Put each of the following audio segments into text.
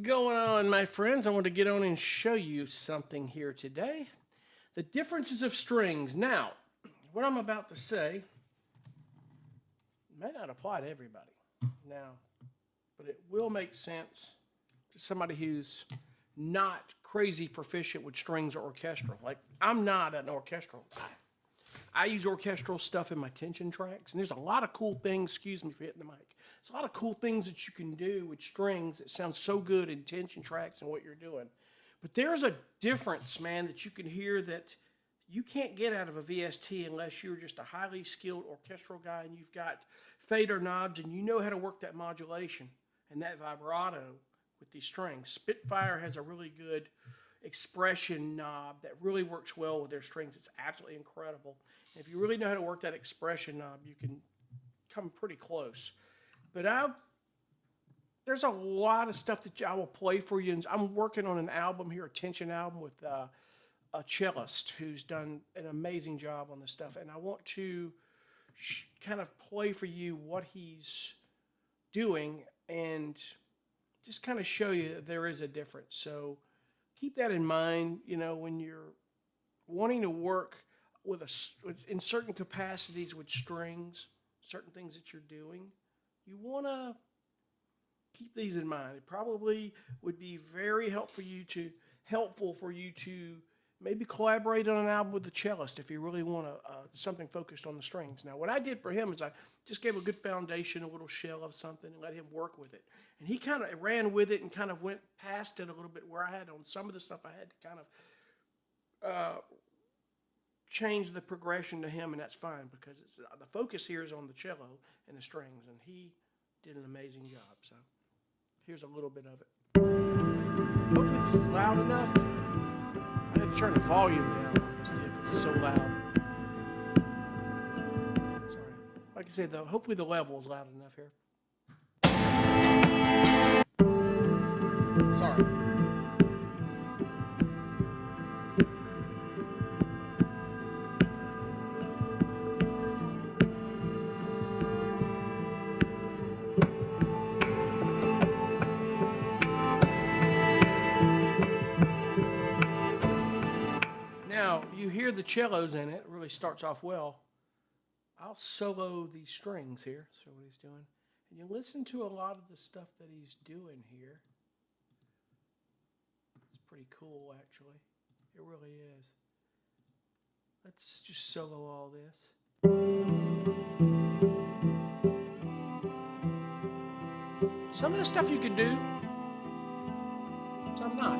going on, my friends? I want to get on and show you something here today. The differences of strings. Now, what I'm about to say may not apply to everybody now, but it will make sense to somebody who's not crazy proficient with strings or orchestral. Like, I'm not an orchestral guy. I use orchestral stuff in my tension tracks, and there's a lot of cool things, excuse me for hitting the mic. There's a lot of cool things that you can do with strings that sound so good in tension tracks and what you're doing. But there's a difference, man, that you can hear that you can't get out of a VST unless you're just a highly skilled orchestral guy and you've got fader knobs and you know how to work that modulation and that vibrato with these strings. Spitfire has a really good expression knob that really works well with their strings. It's absolutely incredible. And if you really know how to work that expression knob, you can come pretty close. But there's a lot of stuff that I will play for you. And I'm working on an album here, a tension album with a cellist who's done an amazing job on this stuff. And I want to kind of play for you what he's doing and just kind of show you that there is a difference. So keep that in mind, you know, when you're wanting to work with in certain capacities with strings, certain things that you're doing, you want to keep these in mind. It probably would be very helpful for you to maybe collaborate on an album with the cellist if you really want something focused on the strings. Now, what I did for him is I just gave a good foundation, a little shell of something, and let him work with it. And he kind of ran with it and kind of went past it a little bit, where I had on some of the stuff I had to kind of change the progression to him, and that's fine because the focus here is on the cello and the strings, and he did an amazing job. So here's a little bit of it. Hopefully this is loud enough. I had to turn the volume down on this deal because it's so loud. Sorry. Like I said, though, hopefully the level is loud enough here. Sorry. Now, you hear the cellos in it. It really starts off well. I'll solo these strings here. So what he's doing. And you listen to a lot of the stuff that he's doing here. It's pretty cool, actually. It really is. Let's just solo all this. Some of the stuff you can do, some not.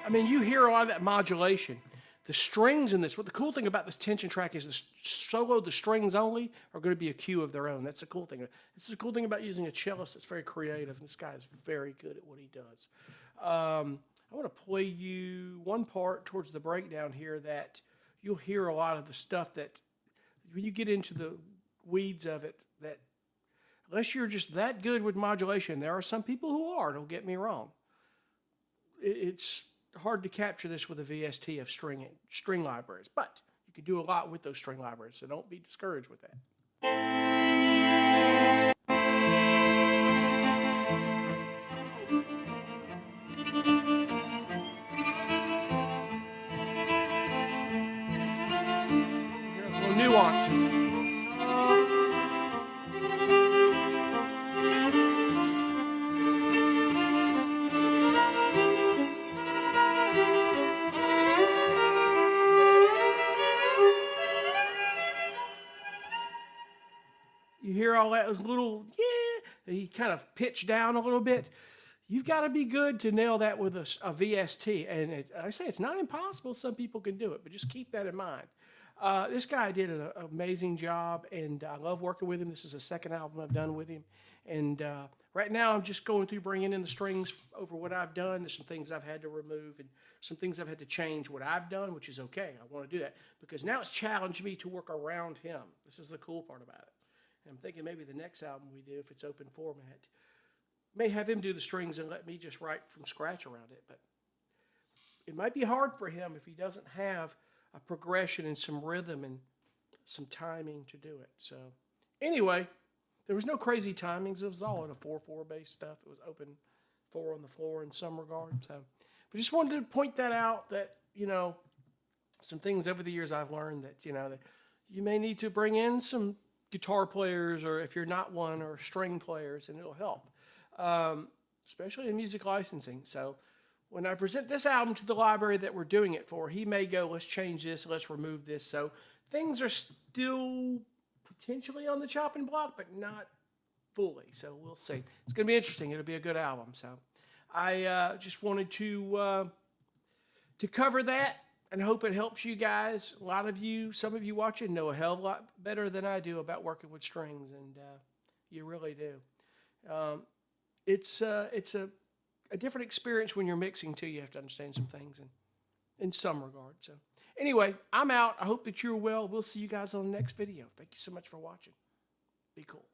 I mean, you hear a lot of that modulation. The strings in this, what the cool thing about this tension track is the strings only are going to be a cue of their own. That's the cool thing. This is the cool thing about using a cellist that's very creative, and this guy is very good at what he does. I want to play you one part towards the breakdown here that you'll hear a lot of the stuff that, when you get into the weeds of it, that unless you're just that good with modulation, there are some people who are, don't get me wrong. It's hard to capture this with a VST of string libraries, but you can do a lot with those string libraries, so don't be discouraged with that. Here's some nuances. You hear all that little, and he kind of pitched down a little bit. You've got to be good to nail that with a VST. And I say it's not impossible. Some people can do it, but just keep that in mind. This guy did an amazing job, and I love working with him. This is the second album I've done with him. And Right now, I'm just going through bringing in the strings over what I've done. There's some things I've had to remove and some things I've had to change what I've done, which is okay. I want to do that because now it's challenged me to work around him. This is the cool part about it. And I'm thinking maybe the next album we do, if it's open format, may have him do the strings and let me just write from scratch around it. But it might be hard for him if he doesn't have a progression and some rhythm and some timing to do it. So anyway, there was no crazy timings. It was all in a 4/4 bass stuff. It was open 4 on the floor in some regard. So, but just wanted to point that out that, you know, some things over the years I've learned that, you know, that you may need to bring in some guitar players, or if you're not one, or string players, and it'll help, especially in music licensing. So when I present this album to the library that we're doing it for, he may go, let's change this, let's remove this. So things are still potentially on the chopping block, but not fully. So we'll see. It's going to be interesting. It'll be a good album. So I just wanted to cover that and hope it helps you guys. A lot of you, some of you watching, know a hell of a lot better than I do about working with strings, and you really do. It's a different experience when you're mixing too. You have to understand some things in some regard. So anyway, I'm out. I hope that you're well. We'll see you guys on the next video. Thank you so much for watching. Be cool.